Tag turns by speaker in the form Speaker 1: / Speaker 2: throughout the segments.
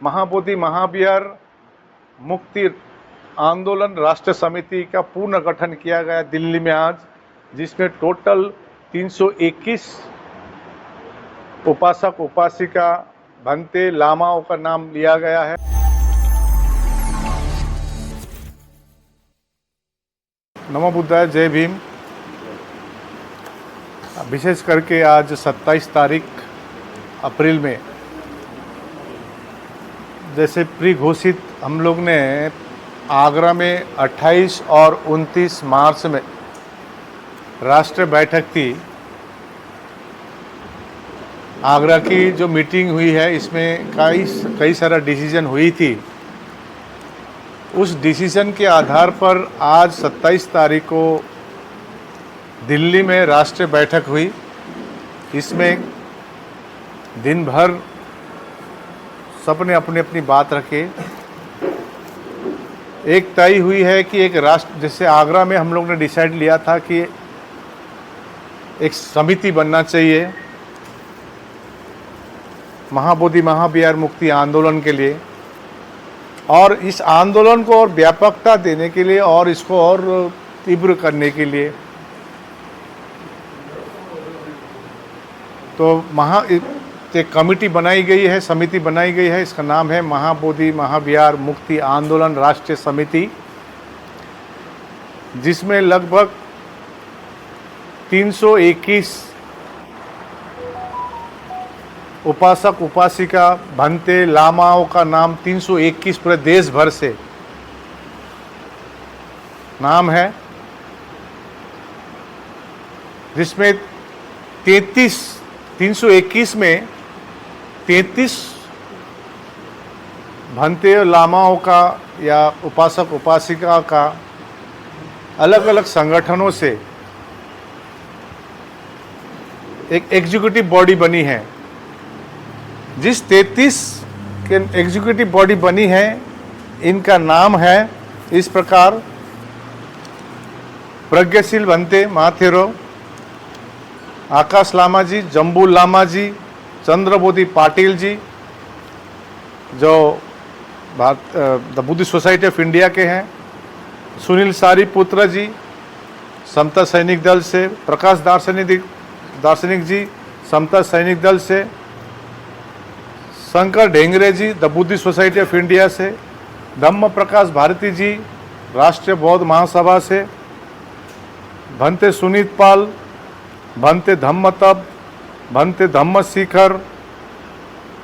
Speaker 1: महाबोधि महाविहार मुक्ति आंदोलन राष्ट्र समिति का पूर्ण गठन किया गया दिल्ली में आज, जिसमें टोटल 321 उपासक उपासिका भंते लामाओं का नाम लिया गया है। नमो बुद्धाय, जय भीम। विशेष करके आज 27 तारीख अप्रैल में जैसे प्री घोषित हम लोग ने आगरा में 28 और 29 मार्च में राष्ट्रीय बैठक थी। आगरा की जो मीटिंग हुई है इसमें कई सारा डिसीजन हुई थी। उस डिसीजन के आधार पर आज 27 तारीख को दिल्ली में राष्ट्रीय बैठक हुई। इसमें दिन भर सबने अपनी अपनी बात रखे। एक तय हुई है कि एक राष्ट्र, जैसे आगरा में हम लोग ने डिसाइड लिया था कि एक समिति बनना चाहिए महाबोधि महाविहार मुक्ति आंदोलन के लिए, और इस आंदोलन को और व्यापकता देने के लिए और इसको और तीव्र करने के लिए तो एक कमेटी बनाई गई है, समिति बनाई गई है। इसका नाम है महाबोधि महाविहार मुक्ति आंदोलन राष्ट्रीय समिति, जिसमें लगभग 321 उपासक उपासिका भंते लामाओं का नाम 321 पूरे देश भर से नाम है, जिसमें 321 में 33 भंते लामाओं का या उपासक उपासिका का अलग अलग संगठनों से एक एग्जीक्यूटिव बॉडी बनी है। जिस 33 के एग्जीक्यूटिव बॉडी बनी है, इनका नाम है इस प्रकार: प्रज्ञाशील भंते महाथेरो, आकाश लामा जी, जम्बू लामा जी, चंद्रबोधि पाटिल जी जो the Buddhist society of India के हैं, सुनील सारीपुत्र जी समता सैनिक दल से, प्रकाश दार्शनिक जी समता सैनिक दल से, Shankar Dhengre ji the Buddhist society of India से, धम्म प्रकाश भारती जी राष्ट्रीय बौद्ध महासभा से, Bhante Sunit Pal, Bhante Dhammatap, Bhante Dhamma Shikhar,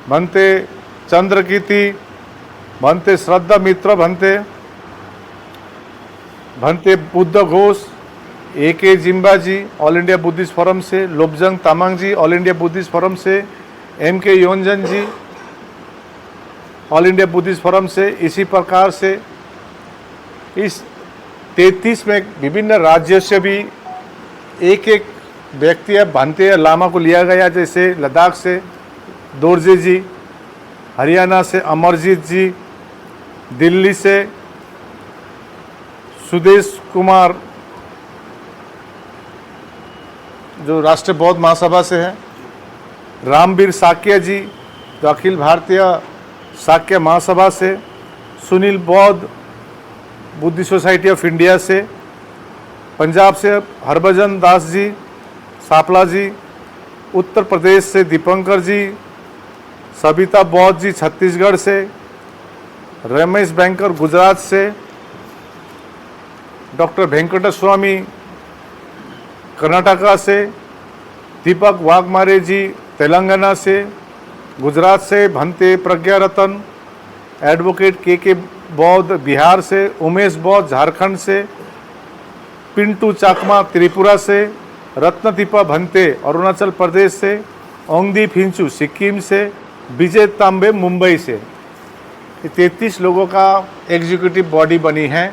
Speaker 1: Bhante Chandrakirti, Bhante Shraddha Mitra Bhante Buddha Ghosh, AK Jimba ji all India Buddhist forum से, Lobzang Tamang ji all India Buddhist forum से, MK Yonjan ji all India Buddhist forum से। इसी प्रकार से इस 33 में विभिन्न राज्यों से भी एक एक व्यक्ति है भंते लामा को लिया गया। जैसे लद्दाख से दोरजे जी, हरियाणा से अमरजीत जी, दिल्ली से सुदेश कुमार जो राष्ट्रीय बौद्ध महासभा से हैं, रामवीर साक्य जी जो अखिल भारतीय साक्य महासभा से, सुनील बौद्ध बुद्धिस्ट सोसाइटी ऑफ इंडिया से, पंजाब से हरभजन दास जी सापला जी, उत्तर प्रदेश से दीपंकर जी, सबिता बौद्ध जी छत्तीसगढ़ से, रमेश बैंकर गुजरात से, डॉक्टर वेंकट स्वामी कर्नाटका से, दीपक वाघमारे जी तेलंगाना से, गुजरात से भंते प्रज्ञा रतन, एडवोकेट KK बौद्ध बिहार से, उमेश बौद्ध झारखंड से, पिंटू चाकमा त्रिपुरा से, रत्नदीपा भंते अरुणाचल प्रदेश से, ओंगदीप हिंचू सिक्किम से, विजय तांबे मुंबई से। 33 लोगों का एग्जीक्यूटिव बॉडी बनी है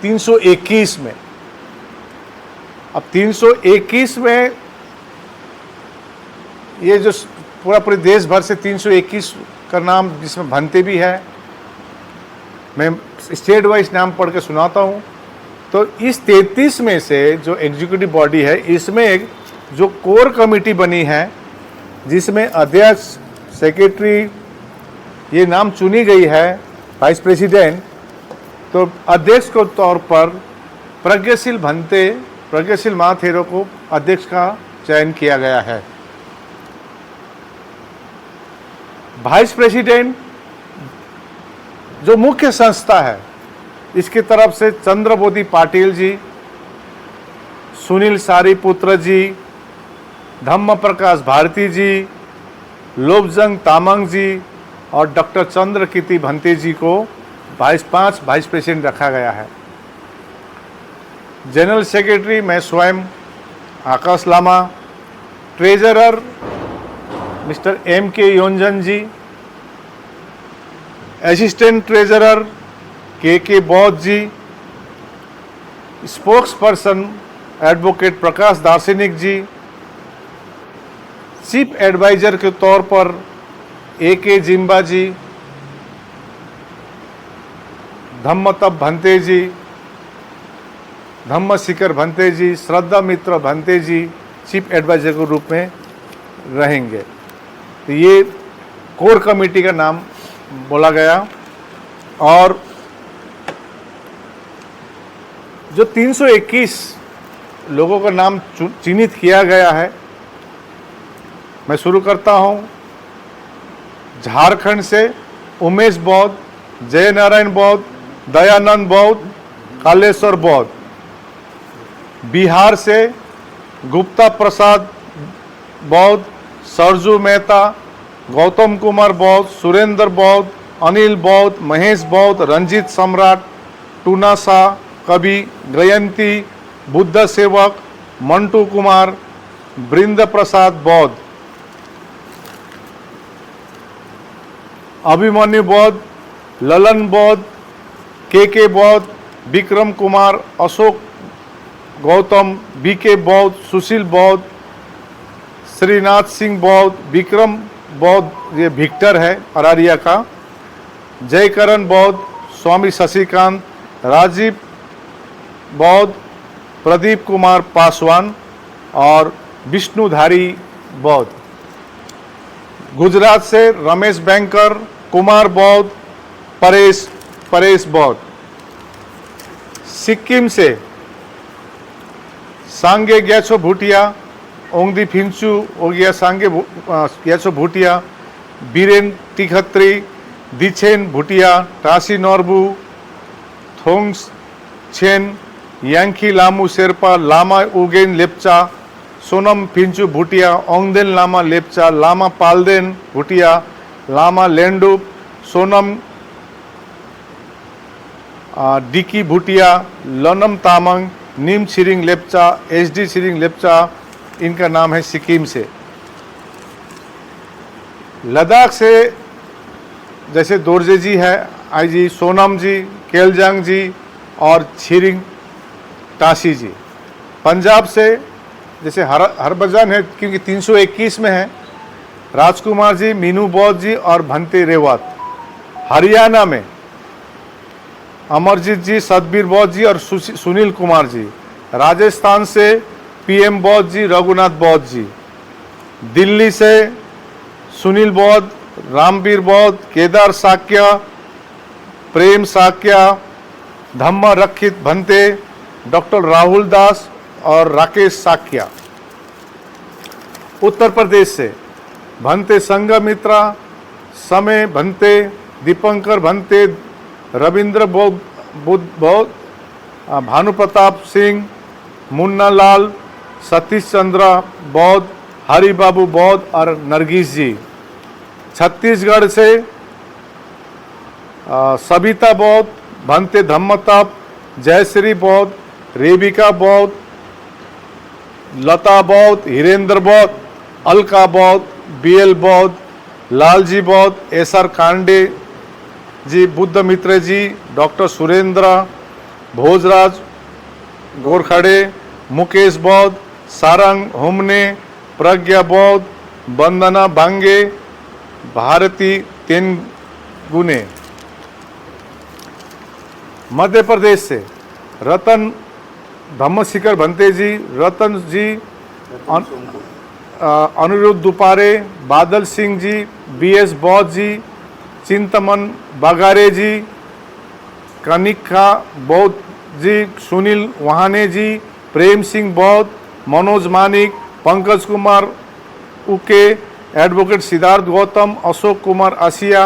Speaker 1: 321 में। अब 321 में ये जो पूरे देश भर से 321 का नाम, जिसमें भंते भी है, मैं स्टेट वाइज नाम पढ़ के सुनाता हूँ। तो इस 33 में से जो एग्जीक्यूटिव बॉडी है, इसमें एक जो कोर कमेटी बनी है, जिसमें अध्यक्ष, सेक्रेटरी, ये नाम चुनी गई है वाइस प्रेसिडेंट, तो अध्यक्ष के तौर पर प्रज्ञाशील भंते प्रज्ञाशील महाथेरो को अध्यक्ष का चयन किया गया है। वाइस प्रेसिडेंट जो मुख्य संस्था है, इसकी तरफ से चंद्रबोधी पाटिल जी, सुनील सारीपुत्र जी, धम्म प्रकाश भारती जी, लोबजंग तामांग जी और डॉक्टर चंद्रकीर्ति भंते जी को 5 वाइस प्रेसिडेंट रखा गया है। जनरल सेक्रेटरी मैं स्वयं आकाश Lama, treasurer mister M.K. Yonjan जी, असिस्टेंट ट्रेजरर K.K. बौद्ध जी, स्पोक्स पर्सन एडवोकेट प्रकाश दार्शनिक जी, चीफ एडवाइजर के तौर पर A.K. जिम्बा जी, धम्मतप भंते जी, धम्म शिखर भंते जी, श्रद्धा मित्र भंते जी चीफ एडवाइजर के रूप में रहेंगे। तो ये कोर कमेटी का नाम बोला गया। और जो 321 लोगों का नाम चिन्हित किया गया है, मैं शुरू करता हूं। झारखंड से उमेश बौद्ध, जय नारायण बौद्ध, दयानंद बौद्ध, कालेश्वर बौद्ध। बिहार से गुप्ता प्रसाद बौद्ध, सरजू मेहता, गौतम कुमार बौद्ध, सुरेंद्र बौद्ध, अनिल बौद्ध, महेश बौद्ध, रंजीत सम्राट, टूना शाह, कवि गयंती, बुद्ध सेवक, मंटू कुमार, बृंद प्रसाद बौद्ध, अभिमन्यु बौद्ध, ललन बौद्ध, K.K. बौद्ध, विक्रम कुमार, अशोक गौतम, B.K. बौद्ध, सुशील बौद्ध, श्रीनाथ सिंह बौद्ध, विक्रम बौद्ध, ये विक्टर है अरारिया का, जयकरण बौद्ध, स्वामी शशिकांत, राजीव बौद्ध, प्रदीप कुमार पासवान और विष्णुधारी बौद्ध। गुजरात से रमेश बैंकर, कुमार बौद्ध, परेश बौद्ध। सिक्किम से सांगे ग्याछो भूटिया, ओंगदी फिंचू ओगिया सांगे ग्याछो भूटिया, बीरेन टिखत्री, दिछेन भूटिया, टासी नोरबू, थोंग्स छेन, यांखी लामू शेरपा, लामा उगेन लेप्चा, सोनम फिंचू भूटिया, ओंगदेन लामा लेप्चा, लामा पालदेन भूटिया, लामा लेंडुप, सोनम डिकी भूटिया, लनम तामंग, नीम छिरिंग लेप्चा, HD छिरिंग लेप्चा, इनका नाम है सिक्किम से। लद्दाख से जैसे दोरजे जी है, IG सोनम जी, केलजांग जी और छिरिंग टासी जी। पंजाब से जैसे हरभजन है, क्योंकि 321 में है, राजकुमार जी, मीनू बौद्ध जी और भंते रेवत। हरियाणा में अमरजीत जी, सतबीर बौद्ध जी और सुनील कुमार जी। राजस्थान से PM बौद्ध जी, रघुनाथ बौद्ध जी। दिल्ली से सुनील बौद्ध, रामवीर बौद्ध, केदार साक्या, प्रेम साक्या, धम्म रक्षित भंते, डॉक्टर राहुल दास और राकेश साक्या। उत्तर प्रदेश से भंते संघमित्रा, समय भंते, दीपंकर भंते, रविंद्र बौद्ध, भानु प्रताप सिंह, मुन्ना लाल, सतीश चंद्र बौद्ध, हरिबाबू बौद्ध और नरगिस जी। छत्तीसगढ़ से सविता बौद्ध, भंते धम्मताप, जयश्री बौद्ध, रेबिका बौद्ध, लता बौद्ध, हिरेंद्र बौद्ध, अलका बौद्ध, BL बौद्ध, लालजी बौद्ध, SR कांडे जी, बुद्ध मित्र जी, डॉक्टर सुरेंद्र, भोजराज गोरखड़े, मुकेश बौद्ध, सारंग हुमने, प्रज्ञा बौद्ध, वंदना बांगे, भारती तेनगुने। मध्य प्रदेश से रतन धम्मशिखर भंते जी, रतन जी, अनिरुद्ध दुपारे, बादल सिंह जी, BS बौद्ध जी, चिंतमन बागारे जी, कनिका बौद्ध जी, सुनील वहाने जी, प्रेम सिंह बौद्ध, मनोज मानिक, पंकज कुमार उके, एडवोकेट सिद्धार्थ गौतम, अशोक कुमार आसिया,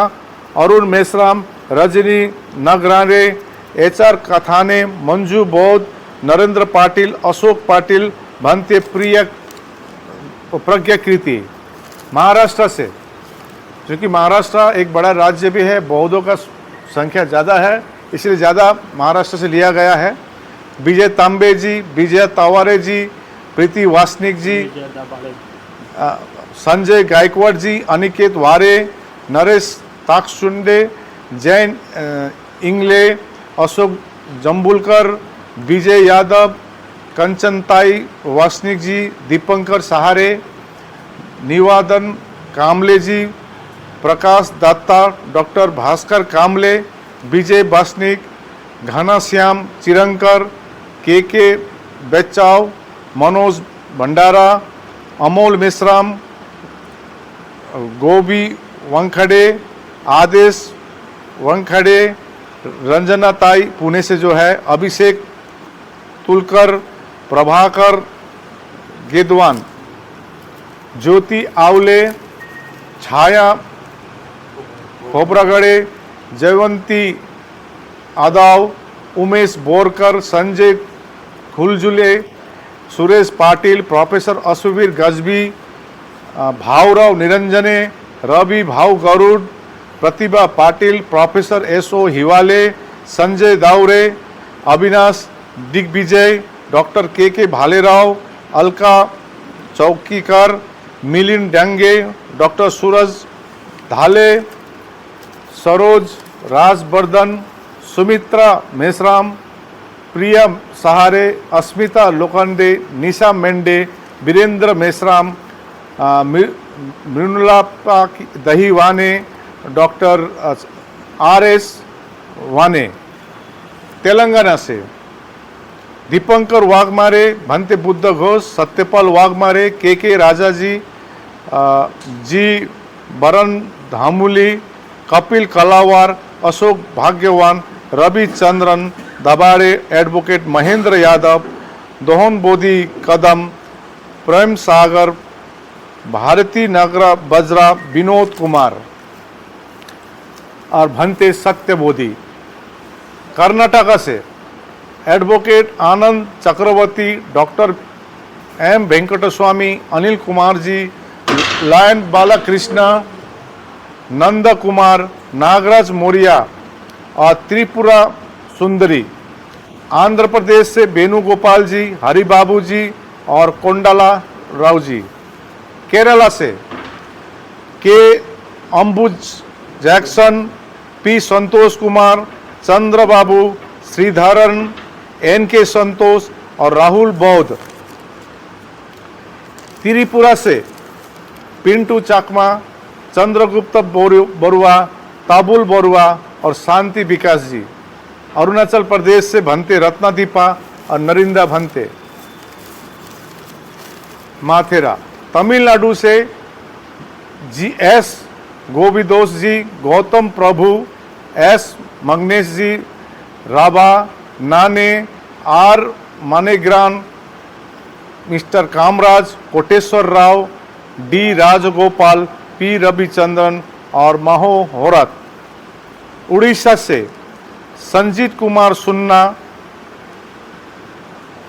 Speaker 1: अरुण मेश्राम, रजनी नगरारे, HR कथाने, मंजू बौद्ध, नरेंद्र पाटिल, अशोक पाटिल, भंते प्रज्ञाकृति। महाराष्ट्र से, क्योंकि महाराष्ट्र एक बड़ा राज्य भी है, बौद्धों का संख्या ज़्यादा है, इसलिए ज़्यादा महाराष्ट्र से लिया गया है। विजय तांबे जी, विजय तावारे जी, प्रीति वासनिक जी, संजय गायकवाड़ जी, अनिकेत वारे, नरेश ताकसुंडे, जैन इंगले, अशोक जम्बुलकर, विजय यादव, कंचनताई वासनिक जी, दीपंकर सहारे, निवादन कामले जी, प्रकाश दत्ता, डॉक्टर भास्कर कामले, विजय वासनिक, घनश्याम चिरंकर, के बेचाव, मनोज भंडारा, अमोल मेश्राम, गोबी वंखड़े, आदेश वंखड़े, रंजना ताई पुणे से जो है, अभिषेक तुलकर, Prabhakar Gedwan, Jyoti Awale, Chhaya Khobragade, Jayvanti Adav, Umesh Borkar, Sanjay Khuljule, Suresh Patil, professor Ashwavir Gajbi, Bhaorao Niranjane, Ravi Bhav Garud, Pratibha Patil, professor SO Hiwale, Sanjay Dawre, Avinash Digvijay, doctor K Bhalerao, Alka Chaukikar, Milind Dange, doctor Suraj Dhale, Saroj Rajvardhan, Sumitra Meshram, Priya Sahare, Asmita Lokhande, निशा मेंडे, वीरेंद्र मेश्राम, मृणुला दही वाने, डॉक्टर RS वाने। तेलंगाना से दीपंकर वाघमारे, भंते बुद्ध घोष, सत्यपाल वाघमारे, के राजा जी, जी बरन धामुली, कपिल कलावार, अशोक भाग्यवान, रवि चंद्रन दबाड़े, एडवोकेट महेंद्र यादव, दोहन बोधी कदम, प्रेम सागर, भारती नगरा बजरा, विनोद कुमार और भंते सत्यबोधी। कर्नाटका से एडवोकेट आनंद चक्रवर्ती, doctor M Venkataswamy, Anil Kumar ji, lion Balakrishna, Nand Kumar, Nagraj Maurya और त्रिपुरा सुंदरी। आंध्र प्रदेश से वेणुगोपाल जी, हरिबाबू जी और कोंडाला राव जी। केरला से के अंबुज Jackson, P Santosh Kumar, Chandrababu, Sreedharan, NK संतोष और राहुल बौद्ध। त्रिपुरा से पिंटू चाकमा, चंद्रगुप्त बरुआ, ताबुल बरुआ और शांति विकास जी। अरुणाचल प्रदेश से भंते रत्नादीपा और नरिंदा भंते। माथेरा। तमिलनाडु से GS गोविदोस जी, गौतम प्रभु, S मंगनेश जी, Rabha Nane, R Manegran, mister Kamaraj, Koteshwar Rao, D Rajagopal, P Ravichandran और महो होरत। उड़ीसा से संजीत कुमार सुन्ना,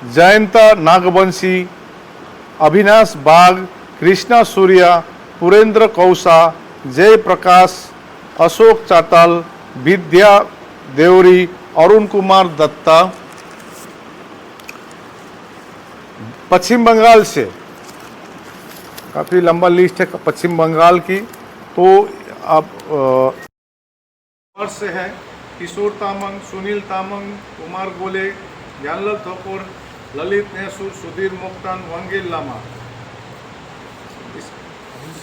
Speaker 1: जयंता नागवंशी, अविनाश बाग, कृष्णा सूर्या, पुरेंद्र कौसा, जय प्रकाश, अशोक चातल, विद्या देवरी, अरुण कुमार दत्ता। पश्चिम बंगाल से काफ़ी लंबा लिस्ट है पश्चिम बंगाल की। तो अब से है किशोर तामंग, सुनील तामंग, कुमार गोले, ज्ञानलाल ठाकुर, ललित नेसुर, सुधीर मोक्तान, वंगेल लामा,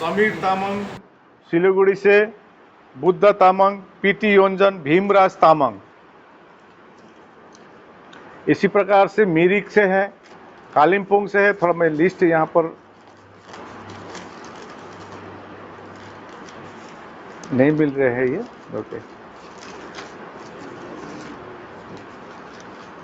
Speaker 1: समीर तामंग। सिलीगुड़ी से बुद्ध तामंग, PT योंजन, भीमराज तामंग। इसी प्रकार से मिरिक से है, कालिम्पोंग से है। थोड़ा मैं लिस्ट यहाँ पर नहीं मिल रहे हैं ये। ओके।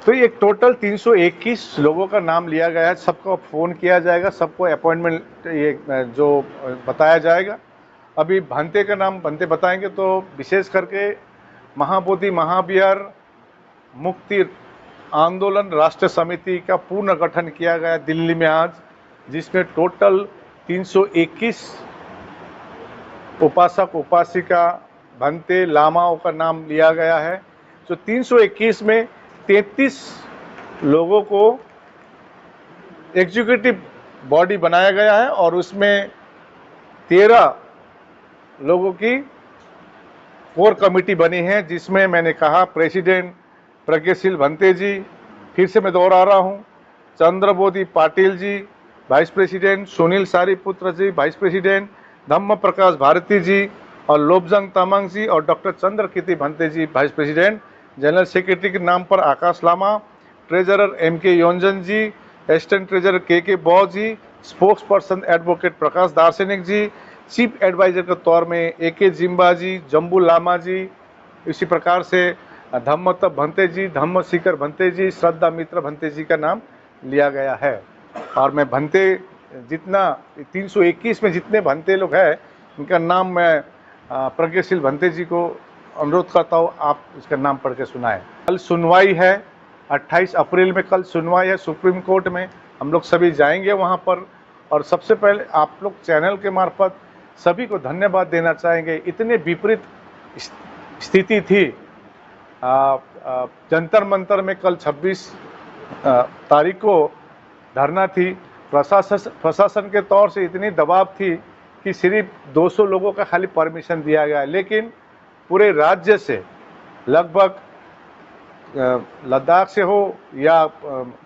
Speaker 1: तो ये टोटल 321 लोगों का नाम लिया गया है, सबको फ़ोन किया जाएगा, सबको अपॉइंटमेंट ये जो बताया जाएगा। अभी भंते का नाम भंते बताएंगे, तो विशेष करके महाबोधि महाविहार मुक्ति आंदोलन राष्ट्र समिति का पूर्ण गठन किया गया दिल्ली में आज, जिसमें टोटल 321 उपासक उपासिका भंते लामाओं का नाम लिया गया है। तो 321 में 33 लोगों को एग्जीक्यूटिव बॉडी बनाया गया है और उसमें 13 लोगों की कोर कमेटी बनी है, जिसमें मैंने कहा प्रेसिडेंट प्रज्ञाशील भंते जी, फिर से मैं दोहरा रहा हूँ, चंद्रबोधि पाटिल जी वाइस प्रेसिडेंट, सुनील सारीपुत्र जी वाइस प्रेसिडेंट, धम्म प्रकाश भारती जी और लोबजंग तामांग जी और डॉक्टर चंद्रकीर्ति भंते जी वाइस प्रेसिडेंट। जनरल सेक्रेटरी के नाम पर आकाश लामा, ट्रेजरर M.K. योंजन जी, असिस्टेंट ट्रेजरर K.K. बॉ जी, स्पोक्स पर्सन एडवोकेट प्रकाश दार्शनिक जी, चीफ एडवाइजर के तौर में A.K. जिम्बा जी, जम्बू लामा जी, इसी प्रकार से धम्मतप भंते जी, धम्म शिखर भंते जी, श्रद्धा मित्र भंते जी का नाम लिया गया है। और मैं भंते जितना 321 में जितने भंते लोग हैं, उनका नाम मैं प्रज्ञाशील भंते जी को अनुरोध करता हूँ, आप इसका नाम पढ़ के सुनाएं। कल सुनवाई है, 28 अप्रैल में कल सुनवाई है सुप्रीम कोर्ट में, हम लोग सभी जाएंगे वहाँ पर। और सबसे पहले आप लोग चैनल के मार्फत सभी को धन्यवाद देना चाहेंगे। इतने विपरीत स्थिति थी, जंतर मंतर में कल 26 तारीख को धरना थी, प्रशासन के तौर से इतनी दबाव थी कि सिर्फ 200 लोगों का खाली परमिशन दिया गया, लेकिन पूरे राज्य से लगभग लद्दाख से हो या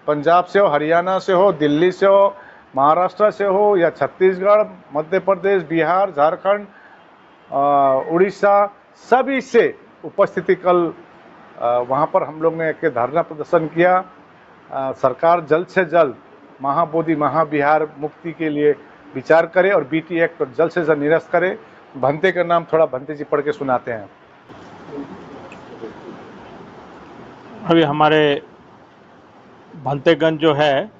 Speaker 1: पंजाब से हो, हरियाणा से हो, दिल्ली से हो, महाराष्ट्र से हो या छत्तीसगढ़, मध्य प्रदेश, बिहार, झारखंड, उड़ीसा, सभी से उपस्थिति कल वहाँ पर हम लोग ने एक धरना प्रदर्शन किया। सरकार जल्द से जल्द महाबोधि महाविहार मुक्ति के लिए विचार करे और BT एक्ट जल्द से जल्द निरस्त करे। भंते का नाम थोड़ा भंते जी पढ़ के सुनाते हैं।
Speaker 2: अभी हमारे भंतेगण जो है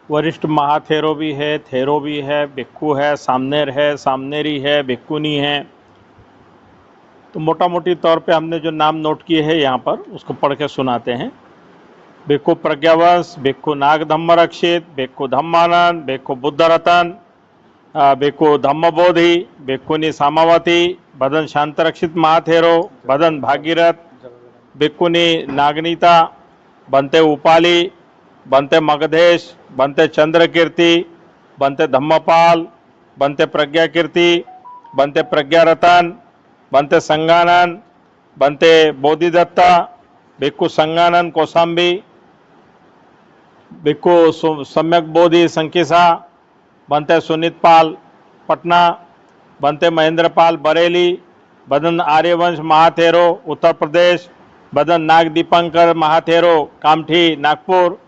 Speaker 2: वरिष्ठ महाथेरो भी है, थेरो भी है, भिक्खू है, सामनेर है, सामनेरी है, भिक्खुनी है। तो मोटा मोटी तौर पे हमने जो नाम नोट किए हैं यहाँ पर उसको पढ़ के सुनाते हैं। भिक्खु प्रज्ञावंश, भिक्खु नाग धम्म रक्षित, भिक्खु धम्मानंद, भिक्खु बुद्ध रतन, भिक्खु धम्मबोधि, भिक्खुनी सामावती, बदन शांत रक्षित महाथेरो, बदन भागीरथ, भिक्खुनी नागनीता, बनते उपाली, बनते मगधेश, बनते चंद्रकीर्ति, बनते धम्मपाल, बनते प्रज्ञाकीर्ति, बनते प्रज्ञारतन, बनते संगानंद, बनते बोधिदत्ता, भिक्खु संगानंद कौशाम्बी, भिक्खु सम्यक बोधि संकिसा, बनते सुनीत पाल पटना, बनते महेंद्र पाल बरेली, बदन आर्यवंश महाथेरो उत्तर प्रदेश, बदन नाग दीपंकर महाथेरो कामठी नागपुर,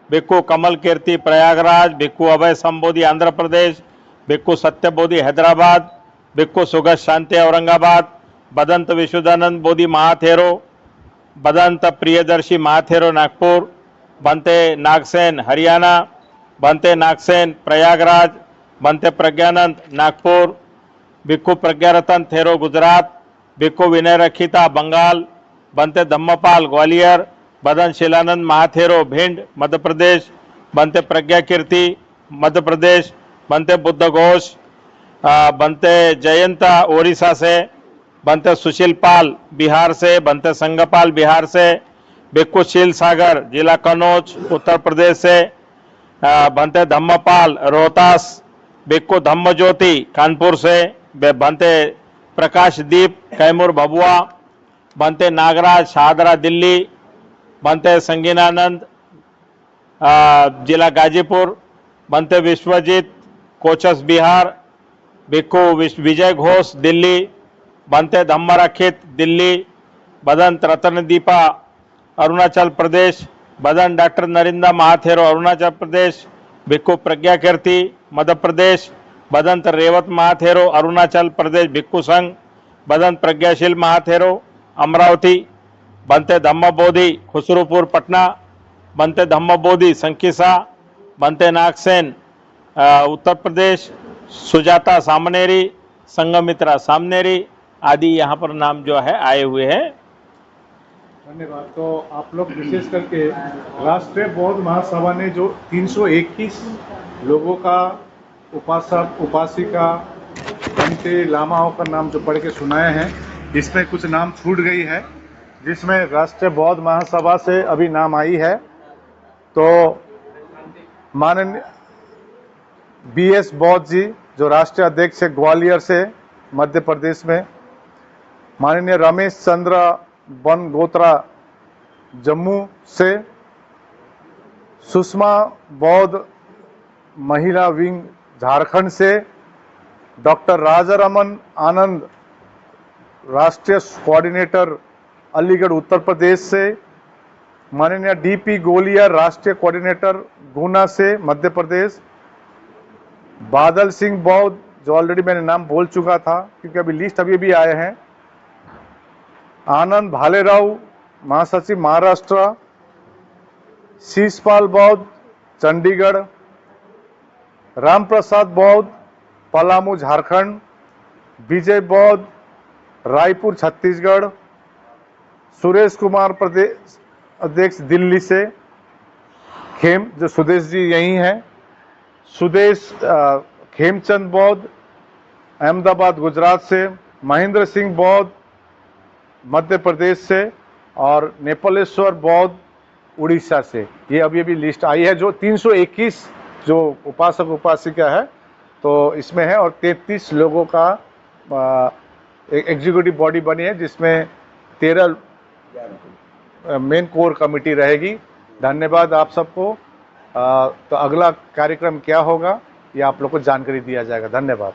Speaker 2: भिक्खु कमल कीर्ति प्रयागराज, भिक्खु अभय संबोधि आंध्र प्रदेश, भिक्खु सत्यबोधि हैदराबाद, भिक्खु सुगत शांति औरंगाबाद, बदंत विशुद्धानंद बोधि महाथेरो, बदंत प्रियदर्शी महाथेरो नागपुर, बनते नागसेन हरियाणा, बनते नागसेन प्रयागराज, बनते प्रज्ञानंद नागपुर, भिक्खु प्रज्ञारतन थेरो गुजरात, भिक्खु विनय रखिता बंगाल, बनते धम्मपाल ग्वालियर, बदन शिलानंद महाथेरो भिंड मध्य प्रदेश, बनते प्रज्ञाकीर्ति मध्य प्रदेश, बनते बुद्ध घोष, बनते जयंता ओडिशा से, बनते सुशील पाल बिहार से, बनते संगपाल बिहार से, भिक्खु शील सागर जिला कन्नौज उत्तर प्रदेश से, बनते धम्मपाल रोहतास, भिक्खु धम्म ज्योति कानपुर से, बनते प्रकाश दीप कैमूर भभुआ, बनते नागराज शाहदरा दिल्ली, बनते संगीनानंद जिला गाजीपुर, बनते विश्वजीत कोचस बिहार, भिक्खु विजय घोष दिल्ली, बनते धम्मरक्षित दिल्ली, बदन रतन दीपा अरुणाचल प्रदेश, बदन डॉक्टर नरिंदा महाथेरो अरुणाचल प्रदेश, भिक्खु प्रज्ञाकीर्ति मध्य प्रदेश, बदंत रेवत महाथेरो अरुणाचल प्रदेश भिक्खु संघ, बदन प्रज्ञाशील महाथेरो अमरावती, बनते धम्मबोधि खुसरूपुर पटना, बनते धम्मबोधि संकीसा, बनते नागसेन उत्तर प्रदेश, सुजाता सामनेरी, संगमित्रा सामनेरी आदि यहाँ पर नाम जो है आए हुए हैं।
Speaker 1: धन्यवाद। तो आप लोग विशेष करके राष्ट्रीय बौद्ध महासभा ने जो 321 लोगों का उपासक उपासिका बनते लामाओं का नाम जो पढ़ के सुनाए हैं, इसमें कुछ नाम छूट गई है, जिसमें राष्ट्रीय बौद्ध महासभा से अभी नाम आई है। तो माननीय BS बौद्ध जी जो राष्ट्रीय अध्यक्ष है ग्वालियर से मध्य प्रदेश में, माननीय रमेश चंद्र बनगोत्रा जम्मू से, सुषमा बौद्ध महिला विंग झारखंड से, डॉक्टर राजारमन आनंद राष्ट्रीय कोऑर्डिनेटर अलीगढ़ उत्तर प्रदेश से, माननीय DP गोलियर राष्ट्रीय कोऑर्डिनेटर गुना से मध्य प्रदेश, बादल सिंह बौद्ध जो ऑलरेडी मैंने नाम बोल चुका था क्योंकि अभी लिस्ट अभी आए हैं, आनंद भालेराव महासचिव महाराष्ट्र, शीशपाल बौद्ध चंडीगढ़, राम प्रसाद बौद्ध पलामू झारखंड, विजय बौद्ध रायपुर छत्तीसगढ़, सुरेश कुमार प्रदेश अध्यक्ष दिल्ली से, खेम जो सुदेश जी यही हैं, सुदेश खेमचंद बौद्ध अहमदाबाद गुजरात से, महेंद्र सिंह बौद्ध मध्य प्रदेश से और नेपालेश्वर बौद्ध उड़ीसा से। ये अभी लिस्ट आई है जो 321 जो उपासक उपासिका है तो इसमें है, और 33 लोगों का एग्जीक्यूटिव बॉडी बनी है जिसमें 13 मेन कोर कमेटी रहेगी। धन्यवाद आप सबको। तो अगला कार्यक्रम क्या होगा ये आप लोग को जानकारी दिया जाएगा। धन्यवाद।